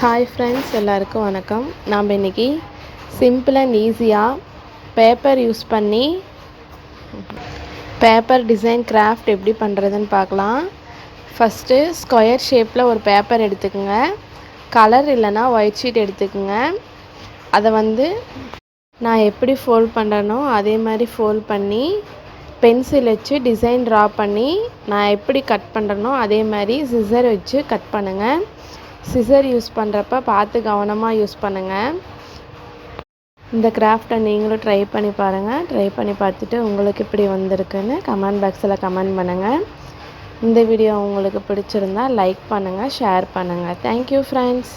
Hi friends, எல்லாருக்கும் வணக்கம். நாம் இன்றைக்கி சிம்பிள் அண்ட் ஈஸியாக பேப்பர் யூஸ் பண்ணி பேப்பர் டிசைன் கிராஃப்ட் எப்படி பண்ணுறதுன்னு பார்க்கலாம். ஃபஸ்ட்டு ஸ்கொயர் ஷேப்பில் ஒரு பேப்பர் எடுத்துக்கோங்க. கலர் இல்லைன்னா ஒயிட் ஷீட் எடுத்துக்கோங்க. அதை நான் எப்படி ஃபோல்ட் பண்ணுறனோ அதே மாதிரி ஃபோல்ட் பண்ணி பென்சில் வச்சு டிசைன் ட்ரா பண்ணி நான் எப்படி கட் பண்ணுறனோ அதே மாதிரி சிசர் வச்சு கட் பண்ணுங்கள். சிசர் யூஸ் பண்ணுறப்ப பார்த்து கவனமாக யூஸ் பண்ணுங்கள். இந்த கிராஃப்டை நீங்களும் ட்ரை பண்ணி பாருங்கள். ட்ரை பண்ணி பார்த்துட்டு உங்களுக்கு இப்படி வந்திருக்குன்னு கமெண்ட் பாக்ஸில் கமெண்ட் பண்ணுங்கள். இந்த வீடியோ உங்களுக்கு பிடிச்சிருந்தா லைக் பண்ணுங்கள், ஷேர் பண்ணுங்கள். Thank you friends.